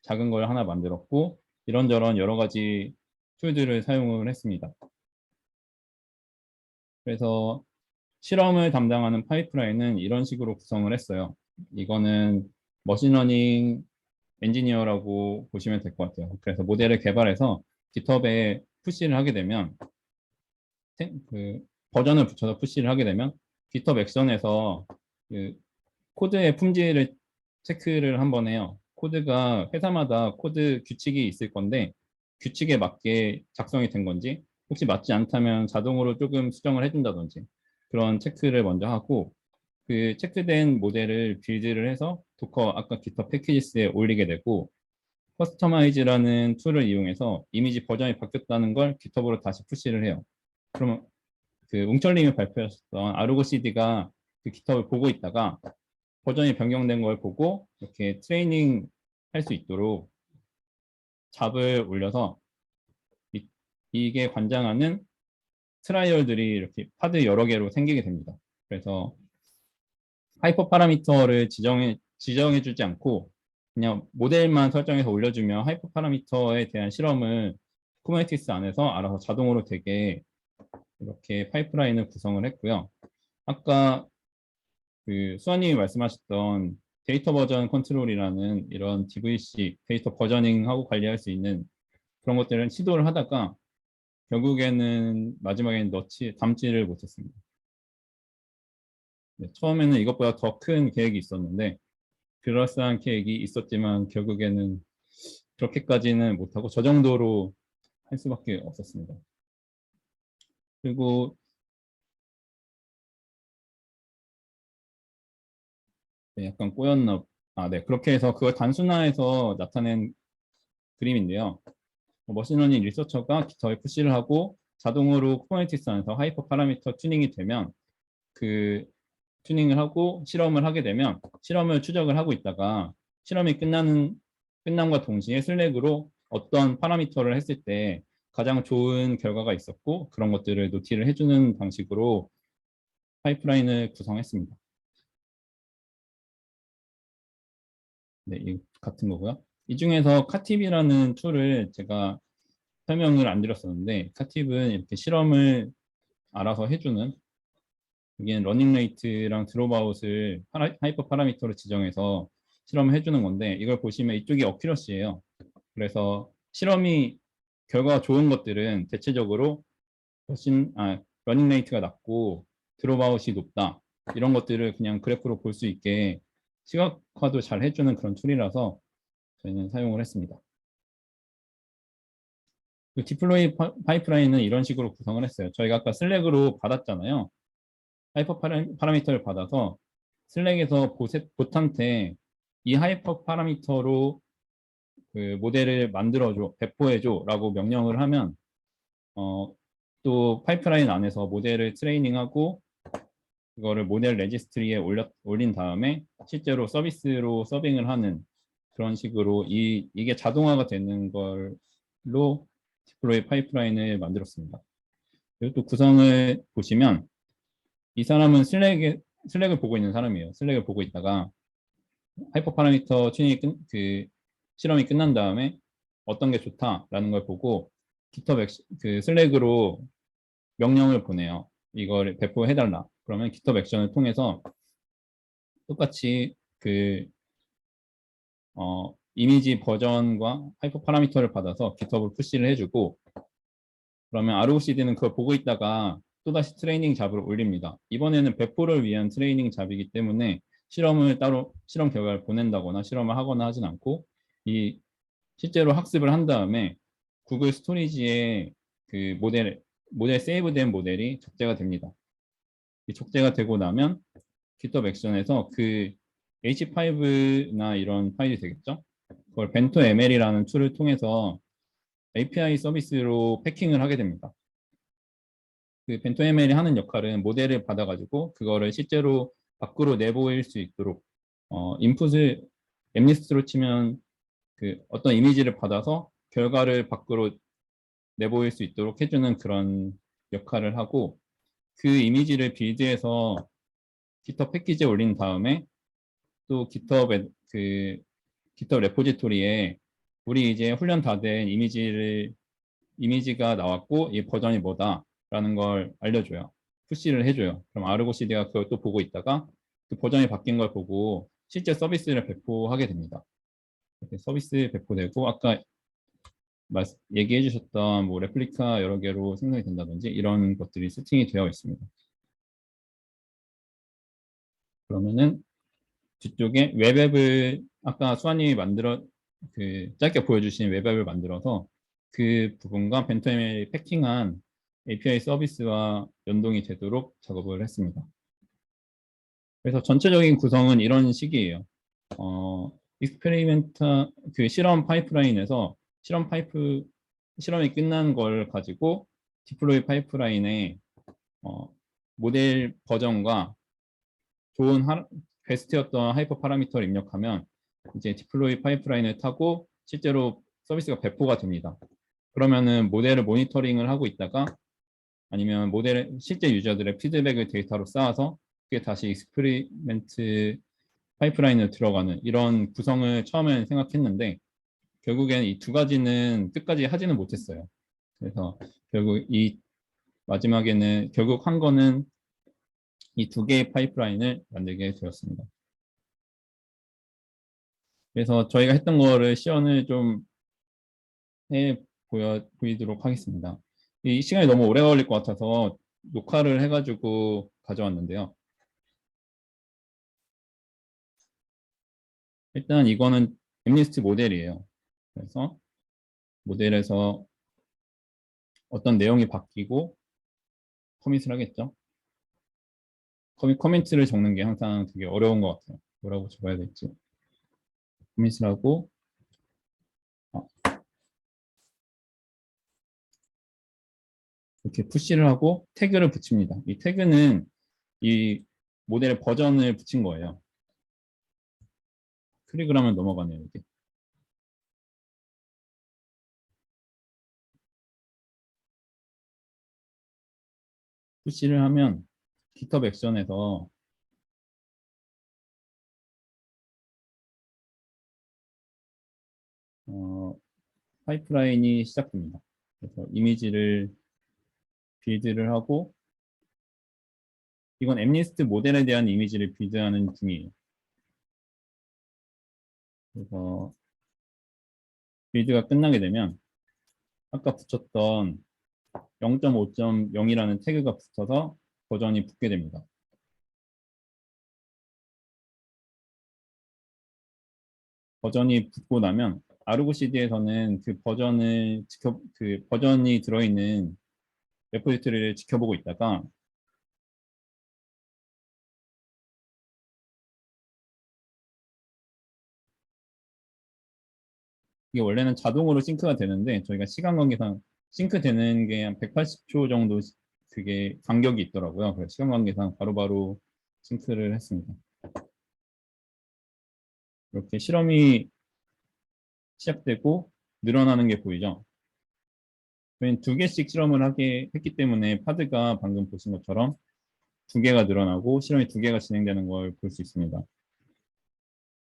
작은 걸 하나 만들었고 이런저런 여러 가지 툴들을 사용을 했습니다. 그래서 실험을 담당하는 파이프라인은 이런 식으로 구성을 했어요. 이거는 머신러닝 엔지니어라고 보시면 될 것 같아요. 그래서 모델을 개발해서 GitHub에 푸시를 하게 되면 그 버전을 붙여서 푸시를 하게 되면 GitHub 액션에서 그 코드의 품질을 체크를 한번 해요. 코드가 회사마다 코드 규칙이 있을 건데 규칙에 맞게 작성이 된 건지 혹시 맞지 않다면 자동으로 조금 수정을 해준다든지 그런 체크를 먼저 하고 그 체크된 모델을 빌드를 해서 도커 아까 GitHub 패키지스에 올리게 되고 커스터마이즈라는 툴을 이용해서 이미지 버전이 바뀌었다는 걸 GitHub으로 다시 푸시를 해요. 그러면 그 웅철님이 발표하셨던 아르고 CD가 그 GitHub을 보고 있다가 버전이 변경된 걸 보고 이렇게 트레이닝 할 수 있도록 잡을 올려서 이게 관장하는 트라이얼들이 이렇게 파드 여러 개로 생기게 됩니다. 그래서 하이퍼 파라미터를 지정해 주지 않고 그냥 모델만 설정해서 올려주면 하이퍼 파라미터에 대한 실험을 쿠버네티스 안에서 알아서 자동으로 되게 이렇게 파이프라인을 구성을 했고요. 아까 그 수아님이 말씀하셨던 데이터 버전 컨트롤이라는 이런 DVC, 데이터 버저닝하고 관리할 수 있는 그런 것들을 시도를 하다가 결국에는 마지막에는 담지를 못했습니다. 네, 처음에는 이것보다 더 큰 계획이 있었는데 그럴싸한 계획이 있었지만 결국에는 그렇게까지는 못하고 저 정도로 할 수밖에 없었습니다. 그리고 네, 약간 꼬였나. 네. 그렇게 해서 그걸 단순화해서 나타낸 그림인데요. 머신러닝 리서처가 깃허브에 푸시를 하고 자동으로 쿠버네티스 안에서 하이퍼 파라미터 튜닝이 되면 그 튜닝을 하고 실험을 하게 되면 실험을 추적을 하고 있다가 실험이 끝남과 동시에 슬랙으로 어떤 파라미터를 했을 때 가장 좋은 결과가 있었고 그런 것들을 노티를 해주는 방식으로 파이프라인을 구성했습니다. 네, 이 같은 거고요. 이 중에서 카팁이라는 툴을 제가 설명을 안 드렸었는데 카팁은 이렇게 실험을 알아서 해주는 여기는 러닝 레이트랑 드롭아웃을 하이퍼 파라미터로 지정해서 실험을 해주는 건데 이걸 보시면 이쪽이 어큐러시예요. 그래서 실험이 결과가 좋은 것들은 대체적으로 러닝 레이트가 낮고 드롭아웃이 높다 이런 것들을 그냥 그래프로 볼 수 있게 시각화도 잘 해주는 그런 툴이라서 저희는 사용을 했습니다. 그 디플로이 파이프라인은 이런 식으로 구성을 했어요. 저희가 아까 슬랙으로 받았잖아요. 하이퍼 파라미터를 받아서 슬랙에서 봇한테 이 하이퍼 파라미터로 그 모델을 만들어줘, 배포해줘 라고 명령을 하면 또 파이프라인 안에서 모델을 트레이닝하고 그거를 모델 레지스트리에 올린 다음에 실제로 서비스로 서빙을 하는 그런 식으로 이게 자동화가 되는 걸로 디플로이 파이프라인을 만들었습니다. 그리고 또 구성을 보시면 이 사람은 슬랙을 보고 있는 사람이에요. 슬랙을 보고 있다가 하이퍼 파라미터 튜닝이 실험이 끝난 다음에 어떤 게 좋다라는 걸 보고 그 슬랙으로 명령을 보내요. 이걸 배포해달라. 그러면 깃허브 액션을 통해서 똑같이 그 이미지 버전과 하이퍼 파라미터를 받아서 깃허브를 푸시를 해주고 그러면 ROCD는 그걸 보고 있다가 또다시 트레이닝 잡으러 올립니다. 이번에는 배포를 위한 트레이닝 잡이기 때문에 실험 결과를 보낸다거나 실험을 하거나 하진 않고 이 실제로 학습을 한 다음에 구글 스토리지에 그 모델 세이브된 모델이 적재가 됩니다. 이 적재가 되고 나면 깃허브 액션에서 그 H5나 이런 파일이 되겠죠? 그걸 벤토 ML이라는 툴을 통해서 API 서비스로 패킹을 하게 됩니다. 그 벤토 ML이 하는 역할은 모델을 받아가지고 그거를 실제로 밖으로 내보일 수 있도록 인풋을 엠리스트로 치면 그 어떤 이미지를 받아서 결과를 밖으로 내보일 수 있도록 해주는 그런 역할을 하고 그 이미지를 빌드해서 깃허브 패키지에 올린 다음에 또 깃허브 레포지토리에 우리 이제 훈련 다 된 이미지가 나왔고 이 버전이 뭐다라는 걸 알려줘요. 푸시를 해줘요. 그럼 아르고CD가 그걸 또 보고 있다가 그 버전이 바뀐 걸 보고 실제 서비스를 배포하게 됩니다. 이렇게 서비스 배포되고 아까 얘기해 주셨던 뭐 레플리카 여러 개로 생성이 된다든지 이런 것들이 세팅이 되어 있습니다. 그러면은 뒤쪽에 웹앱을 아까 수아님이 짧게 보여주신 웹앱을 만들어서 그 부분과 벤토ML이 패킹한 API 서비스와 연동이 되도록 작업을 했습니다. 그래서 전체적인 구성은 이런 식이에요. 익스페리멘트 그 실험 파이프라인에서 실험이 끝난 걸 가지고 디플로이 파이프라인에 모델 버전과 좋은 베스트였던 하이퍼 파라미터를 입력하면 이제 디플로이 파이프라인을 타고 실제로 서비스가 배포가 됩니다. 그러면은 모델을 모니터링을 하고 있다가 아니면 실제 유저들의 피드백을 데이터로 쌓아서 그게 다시 익스페리멘트 파이프라인을 들어가는 이런 구성을 처음에는 생각했는데 결국에는 이 두 가지는 끝까지 하지는 못했어요. 그래서 결국 마지막에는 결국 한 거는 이 두 개의 파이프라인을 만들게 되었습니다. 그래서 저희가 했던 거를 시연을 좀 해 보이도록 하겠습니다. 이 시간이 너무 오래 걸릴 것 같아서 녹화를 해가지고 가져왔는데요. 일단 이거는 엠리스트 모델이에요. 그래서 모델에서 어떤 내용이 바뀌고 커밋을 하겠죠. 커멘트를 적는 게 항상 되게 어려운 것 같아요. 뭐라고 적어야 될지. 커밋을 하고 이렇게 푸시를 하고 태그를 붙입니다. 이 태그는 이 모델의 버전을 붙인 거예요. 클릭을 하면 넘어가네요, 이게. 푸시를 하면 GitHub 액션에서 파이프라인이 시작됩니다. 그래서 이미지를 빌드를 하고 이건 엠리스트 모델에 대한 이미지를 빌드하는 중이에요. 그래서 빌드가 끝나게 되면 아까 붙였던 0.5.0이라는 태그가 붙어서 버전이 붙게 됩니다. 버전이 붙고 나면 아르고CD에서는 그 버전이 들어있는 레포지토리를 지켜보고 있다가 이게 원래는 자동으로 싱크가 되는데 저희가 시간 관계상 싱크 되는 게 한 180초 정도 그게 간격이 있더라고요. 그래서 시간 관계상 바로바로 싱크를 했습니다. 이렇게 실험이 시작되고 늘어나는 게 보이죠. 저희는 2개씩 실험을 했기 때문에 파드가 방금 보신 것처럼 2개가 늘어나고 실험이 2개가 진행되는 걸 볼 수 있습니다.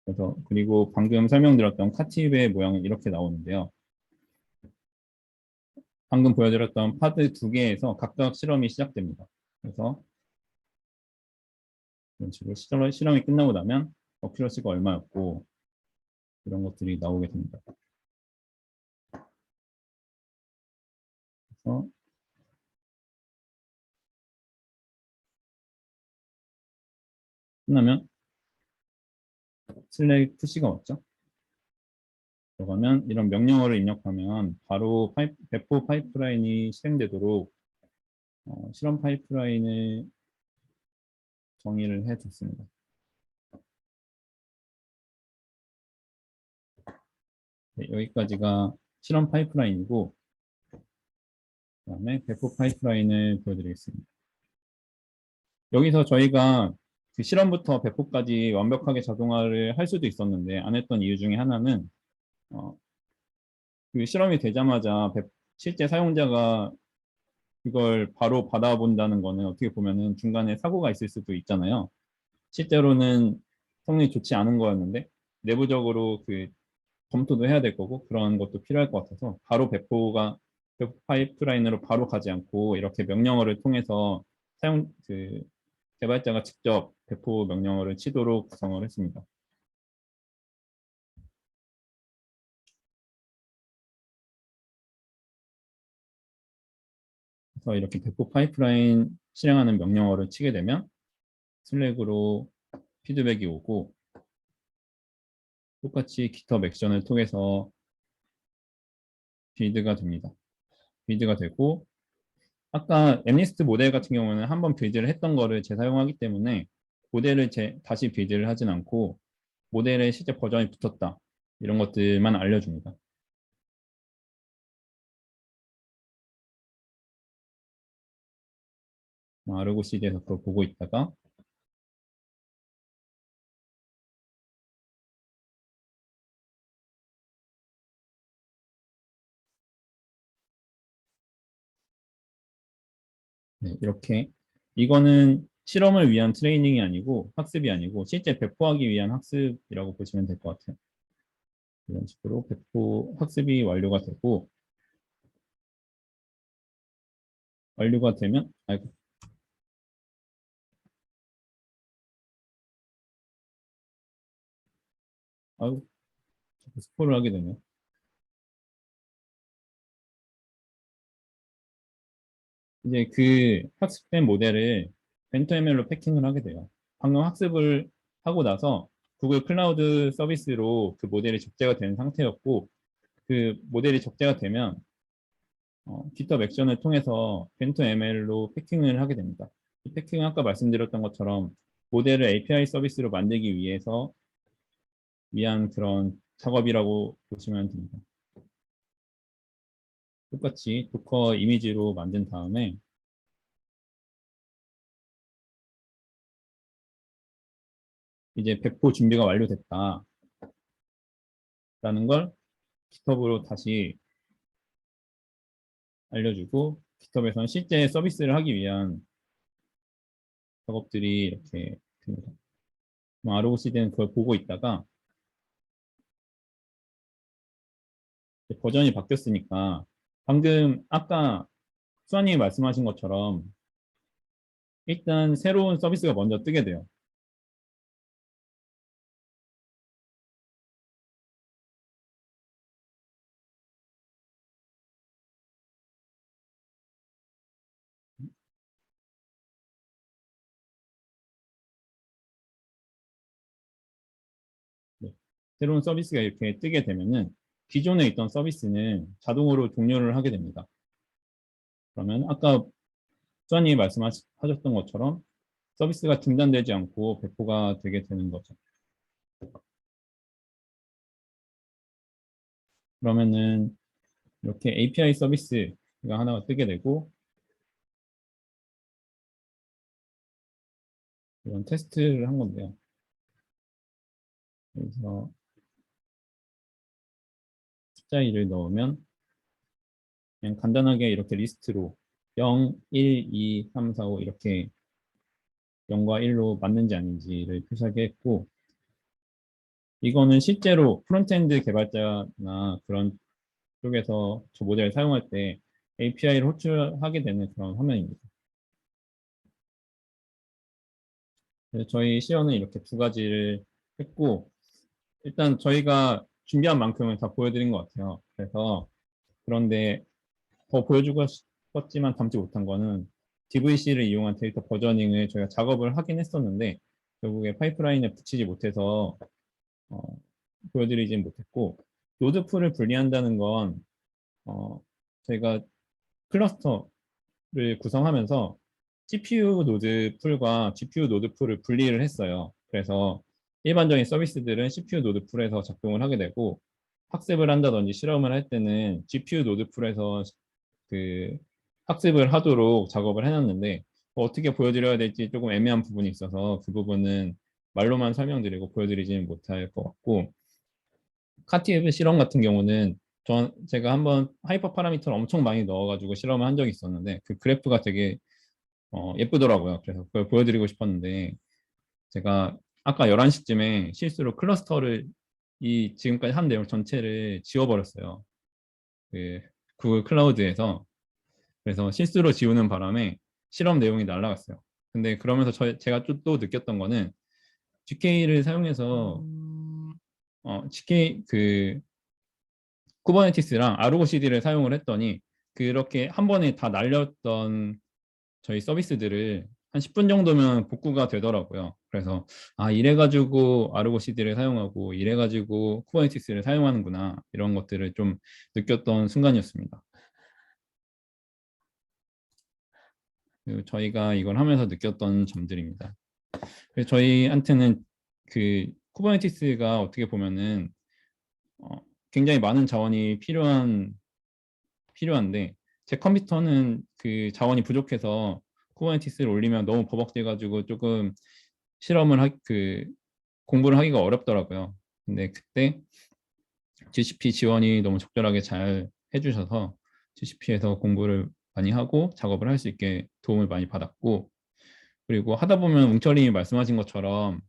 그래서 그리고 방금 설명드렸던 카티브의 모양은 이렇게 나오는데요. 방금 보여드렸던 파드 2개에서 각각 실험이 시작됩니다. 그래서 이런 식으로 실험이 끝나고 나면 어큐러시가 얼마였고 이런 것들이 나오게 됩니다. 그래서 끝나면 슬랙 푸시가 왔죠. 들어가면 이런 명령어를 입력하면 바로 배포 파이프라인이 실행되도록 실험 파이프라인을 정의를 해줬습니다. 네, 여기까지가 실험 파이프라인이고 그다음에 배포 파이프라인을 보여드리겠습니다. 여기서 저희가 그 실험부터 배포까지 완벽하게 자동화를 할 수도 있었는데 안 했던 이유 중에 하나는 그 실험이 되자마자 실제 사용자가 그걸 바로 받아본다는 거는 어떻게 보면은 중간에 사고가 있을 수도 있잖아요. 실제로는 성능이 좋지 않은 거였는데 내부적으로 그 검토도 해야 될 거고 그런 것도 필요할 것 같아서 바로 배포 파이프라인으로 바로 가지 않고 이렇게 명령어를 통해서 개발자가 직접 배포 명령어를 치도록 구성을 했습니다. 그래서 이렇게 배포 파이프라인 실행하는 명령어를 치게 되면 슬랙으로 피드백이 오고 똑같이 GitHub 액션을 통해서 빌드가 됩니다. 빌드가 되고 아까 엠리스트 모델 같은 경우는 한번 빌드를 했던 거를 재사용하기 때문에 모델을 다시 빌드를 하진 않고 모델에 실제 버전이 붙었다 이런 것들만 알려줍니다. 아르고CD에서 그걸 보고 있다가 네, 이렇게 이거는 실험을 위한 트레이닝이 아니고 학습이 아니고 실제 배포하기 위한 학습이라고 보시면 될 것 같아요. 이런 식으로 배포 학습이 완료가 되면 아이고, 아이고 스포를 하게 되면. 이제 그 학습된 모델을 벤토ML로 패킹을 하게 돼요. 방금 학습을 하고 나서 구글 클라우드 서비스로 그 모델이 적재가 된 상태였고, 그 모델이 적재가 되면 GitHub 액션을 통해서 벤토ML로 패킹을 하게 됩니다. 이 패킹은 아까 말씀드렸던 것처럼 모델을 API 서비스로 만들기 위한 그런 작업이라고 보시면 됩니다. 똑같이 도커 이미지로 만든 다음에 이제 배포 준비가 완료됐다 라는 걸 GitHub으로 다시 알려주고, GitHub에서는 실제 서비스를 하기 위한 작업들이 이렇게 됩니다. ROCD는 그걸 보고 있다가 버전이 바뀌었으니까 방금 아까 수아님이 말씀하신 것처럼 일단 새로운 서비스가 먼저 뜨게 돼요. 네. 새로운 서비스가 이렇게 뜨게 되면은 기존에 있던 서비스는 자동으로 종료를 하게 됩니다. 그러면 아까 수아님이 말씀하셨던 것처럼 서비스가 중단되지 않고 배포가 되게 되는 거죠. 그러면은 이렇게 API 서비스가 하나가 뜨게 되고, 이런 테스트를 한 건데요. 그래서 숫자 1을 넣으면 그냥 간단하게 이렇게 리스트로 0, 1, 2, 3, 4, 5 이렇게 0과 1로 맞는지 아닌지를 표시하게 했고, 이거는 실제로 프론트엔드 개발자나 그런 쪽에서 저 모델을 사용할 때 API를 호출하게 되는 그런 화면입니다. 그래서 저희 시연은 이렇게 두 가지를 했고, 일단 저희가 준비한 만큼은 다 보여드린 것 같아요. 그래서 그런데 더 보여주고 싶었지만 담지 못한 거는 DVC를 이용한 데이터 버저닝을 저희가 작업을 하긴 했었는데 결국에 파이프라인에 붙이지 못해서 어, 보여드리진 못했고, 노드풀을 분리한다는 건 저희가 클러스터를 구성하면서 CPU 노드 풀과 GPU 노드 풀을 분리를 했어요. 그래서 일반적인 서비스들은 CPU 노드 풀에서 작동을 하게 되고, 학습을 한다든지 실험을 할 때는 GPU 노드 풀에서 그 학습을 하도록 작업을 해놨는데, 어떻게 보여드려야 될지 조금 애매한 부분이 있어서 그 부분은 말로만 설명드리고 보여드리지는 못할 것 같고, 카티브 실험 같은 경우는 제가 한번 하이퍼 파라미터를 엄청 많이 넣어가지고 실험을 한 적이 있었는데 그 그래프가 되게 예쁘더라고요. 그래서 그걸 보여드리고 싶었는데 제가 아까 11시쯤에 실수로 클러스터를 이 지금까지 한 내용 전체를 지워버렸어요. 그 구글 클라우드에서. 그래서 실수로 지우는 바람에 실험 내용이 날라갔어요. 근데 그러면서 제가 또 느꼈던 거는 GK를 사용해서 GK 쿠버네티스랑 아르고CD를 사용을 했더니 그렇게 한 번에 다 날렸던 저희 서비스들을 한 10분 정도면 복구가 되더라고요. 그래서 이래가지고 아르고CD를 사용하고 이래가지고 쿠버네티스를 사용하는구나, 이런 것들을 좀 느꼈던 순간이었습니다. 그리고 저희가 이걸 하면서 느꼈던 점들입니다. 그래서 저희한테는 그 쿠버네티스가 어떻게 보면은 어, 굉장히 많은 자원이 필요한데 제 컴퓨터는 그 자원이 부족해서 쿠버네티스를 올리면 너무 버벅대가지고 조금 공부를 하기가 어렵더라고요. 근데 그때 GCP 지원이 너무 적절하게 잘 해주셔서 GCP에서 공부를 많이 하고 작업을 할 수 있게 도움을 많이 받았고, 그리고 하다 보면 웅철님이 말씀하신 것처럼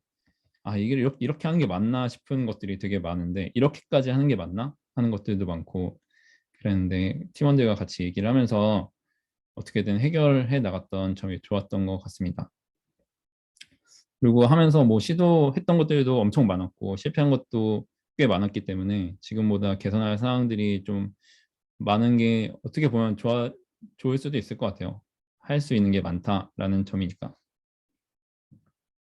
이게 이렇게 하는 게 맞나 싶은 것들이 되게 많은데 이렇게까지 하는 게 맞나 하는 것들도 많고 그랬는데, 팀원들과 같이 얘기를 하면서 어떻게든 해결해 나갔던 점이 좋았던 것 같습니다. 그리고 하면서 뭐 시도했던 것들도 엄청 많았고 실패한 것도 꽤 많았기 때문에 지금보다 개선할 사항들이 좀 많은 게 어떻게 보면 좋을 수도 있을 것 같아요. 할 수 있는 게 많다라는 점이니까.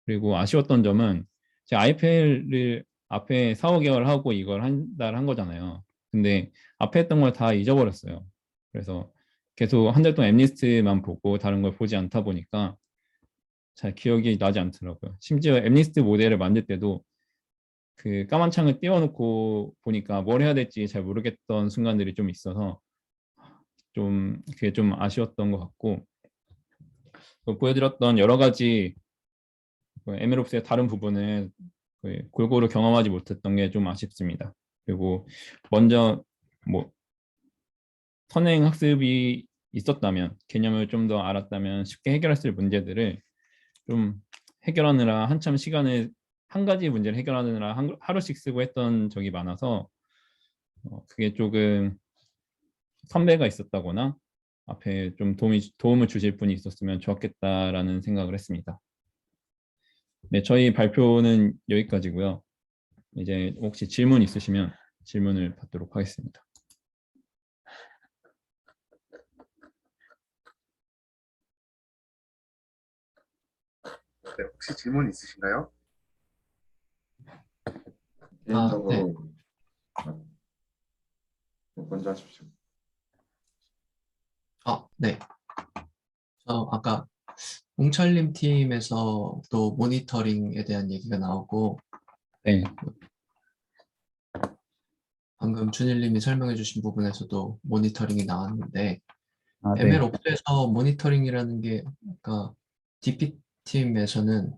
그리고 아쉬웠던 점은 제가 IPL을 앞에 4, 5개월 하고 이걸 한 달 한 거잖아요. 근데 앞에 했던 걸 다 잊어버렸어요. 그래서 계속 한 달 동안 엠리스트만 보고 다른 걸 보지 않다 보니까 잘 기억이 나지 않더라고요. 심지어 엠리스트 모델을 만들 때도 그 까만 창을 띄워놓고 보니까 뭘 해야 될지 잘 모르겠던 순간들이 좀 있어서 좀 그게 좀 아쉬웠던 것 같고, 또 보여드렸던 여러 가지 MLOps의 다른 부분은 골고루 경험하지 못했던 게 좀 아쉽습니다. 그리고 먼저 뭐 선행 학습이 있었다면, 개념을 좀 더 알았다면 쉽게 해결할 수 있을 문제들을 좀 해결하느라 한참 시간을, 한 가지 문제를 해결하느라 하루씩 쓰고 했던 적이 많아서 그게 조금 선배가 있었다거나 앞에 좀 도움을 주실 분이 있었으면 좋았겠다라는 생각을 했습니다. 네, 저희 발표는 여기까지고요. 이제 혹시 질문 있으시면 질문을 받도록 하겠습니다. 네, 혹시 질문 있으신가요? 네. 개인적으로 먼저 하십시오. 네. 저 아까 웅철님 팀에서 또 모니터링에 대한 얘기가 나오고 네, 방금 준일님이 설명해 주신 부분에서도 모니터링이 나왔는데 네. MLOps에서 모니터링이라는 게 아까 DP팀에서는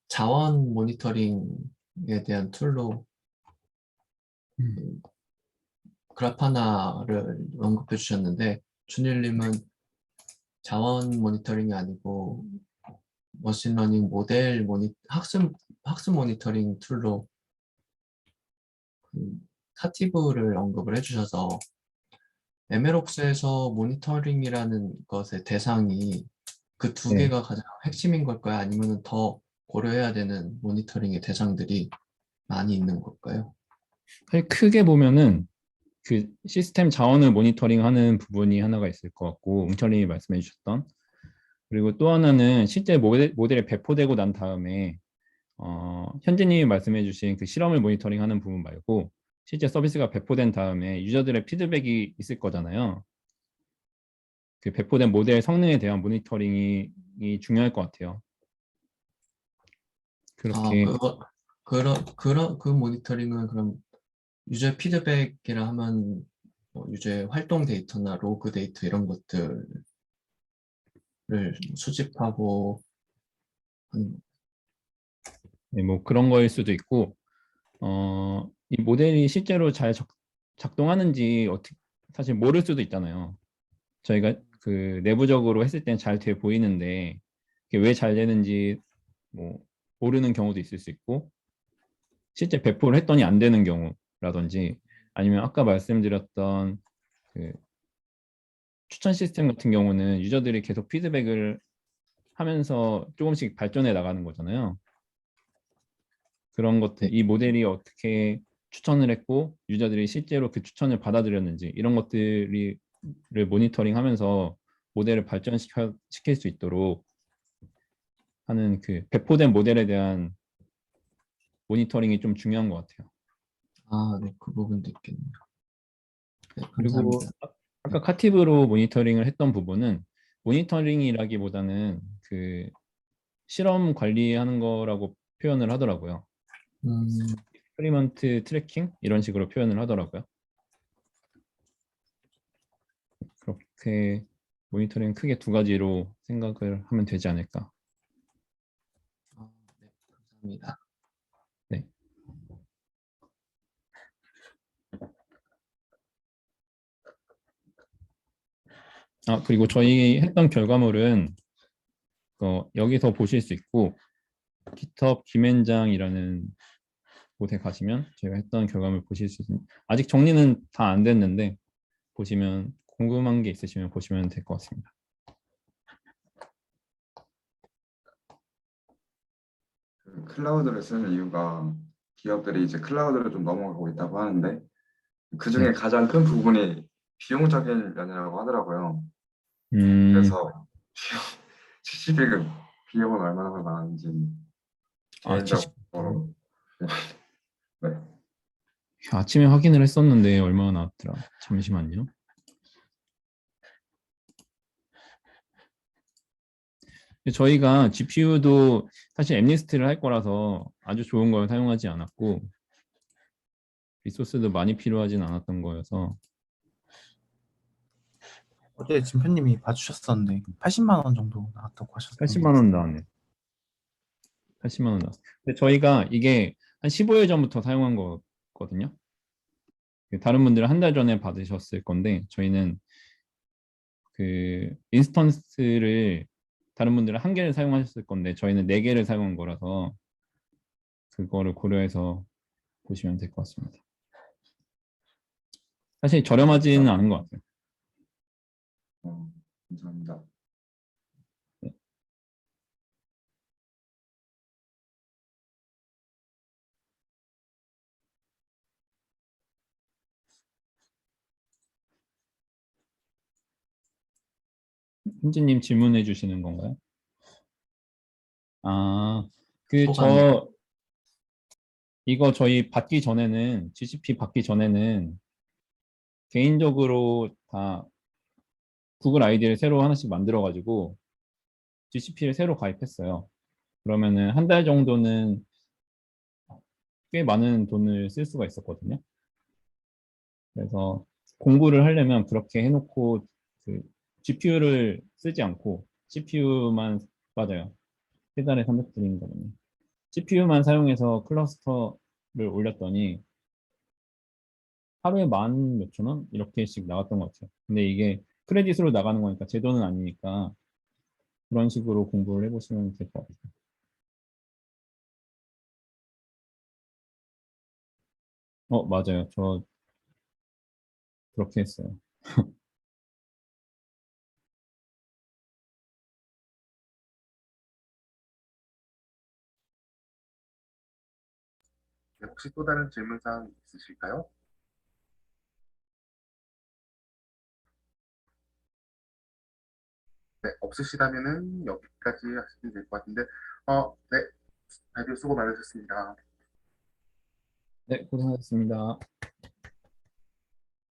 자원 모니터링에 대한 툴로 그라파나를 언급해 주셨는데 준일님은 자원 모니터링이 아니고 머신러닝 모델 학습 모니터링 툴로 카티브를 언급을 해주셔서 MLOps에서 모니터링이라는 것의 대상이 그 두 네. 개가 가장 핵심인 걸까요? 아니면 더 고려해야 되는 모니터링의 대상들이 많이 있는 걸까요? 사실 크게 보면은 그 시스템 자원을 모니터링하는 부분이 하나가 있을 것 같고, 웅철님이 말씀해 주셨던, 그리고 또 하나는 실제 모델이 배포되고 난 다음에 현재님이 말씀해 주신 그 실험을 모니터링하는 부분 말고 실제 서비스가 배포된 다음에 유저들의 피드백이 있을 거잖아요. 그 배포된 모델 성능에 대한 모니터링이 중요할 것 같아요. 그렇게 그 모니터링은 그럼 유저 피드백이라 하면 유저의 활동 데이터나 로그 데이터 이런 것들을 수집하고 네, 뭐 그런 거일 수도 있고, 이 모델이 실제로 잘 작동하는지 사실 모를 수도 있잖아요. 저희가 그 내부적으로 했을 땐 잘 돼 보이는데 왜 잘 되는지 뭐 모르는 경우도 있을 수 있고, 실제 배포를 했더니 안 되는 경우라든지, 아니면 아까 말씀드렸던 그 추천 시스템 같은 경우는 유저들이 계속 피드백을 하면서 조금씩 발전해 나가는 거잖아요. 그런 것들, 이 모델이 어떻게 추천을 했고 유저들이 실제로 그 추천을 받아들였는지, 이런 것들을 모니터링하면서 모델을 발전시킬 수 있도록 하는 그 배포된 모델에 대한 모니터링이 좀 중요한 것 같아요. 네, 그 부분도 있겠네요. 네, 그리고 감사합니다. 아까 카티브로 모니터링을 했던 부분은 모니터링이라기보다는 그 실험 관리하는 거라고 표현을 하더라고요. 익스페리먼트 트래킹 이런 식으로 표현을 하더라고요. 그렇게 모니터링 크게 두 가지로 생각을 하면 되지 않을까. 네, 감사합니다. 네. 그리고 저희 했던 결과물은 여기서 보실 수 있고, GitHub 김앤장이라는 곳에 가시면 저희가 했던 결과물 보실 수 있습니다. 아직 정리는 다 안 됐는데 보시면, 궁금한 게 있으시면 보시면 될 것 같습니다. 그 클라우드를 쓰는 이유가 기업들이 이제 클라우드로 좀 넘어가고 있다고 하는데 그 중에 네. 가장 큰 부분이 비용적인 면이라고 하더라고요. 음, 그래서 GCP 비용은 얼마나 나가는지 아, 70. 개인적으로 네. 아침에 확인을 했었는데 얼마나 나왔더라. 잠시만요. 저희가 GPU도 사실 엠니스트를 할 거라서 아주 좋은 걸 사용하지 않았고 리소스도 많이 필요하진 않았던 거여서 어제 진표님이 봐주셨었는데 80만 원 정도 나왔다고 하셨던 80만 것 원 같은데. 나왔네. 80만 원 나왔어. 근데 저희가 이게 한 15일 전부터 사용한 거거든요. 다른 분들은 한 달 전에 받으셨을 건데 저희는 그 인스턴스를 다른 분들은 한 개를 사용하셨을 건데 저희는 네 개를 사용한 거라서 그거를 고려해서 보시면 될 것 같습니다. 사실 저렴하지는 않은 것 같아요. 감사합니다. 현지님 질문해 주시는 건가요? 아, 소감이 이거 저희 받기 전에는, GCP 받기 전에는 개인적으로 다 구글 아이디를 새로 하나씩 만들어가지고 GCP를 새로 가입했어요. 그러면은 한 달 정도는 꽤 많은 돈을 쓸 수가 있었거든요. 그래서 공부를 하려면 그렇게 해놓고 그 GPU를 쓰지 않고 CPU만, 맞아요. 세 달에 300불인 거거든요. CPU만 사용해서 클러스터를 올렸더니 하루에 만 몇천 원? 이렇게씩 나갔던 것 같아요. 근데 이게 크레딧으로 나가는 거니까 제 돈은 아니니까 그런 식으로 공부를 해보시면 될 것 같아요. 맞아요. 저 그렇게 했어요. 네, 혹시 또 다른 질문 사항 있으실까요? 네, 없으시다면은 여기까지 하시면 될 것 같은데, 네, 발표 수고 많으셨습니다. 네, 고생하셨습니다.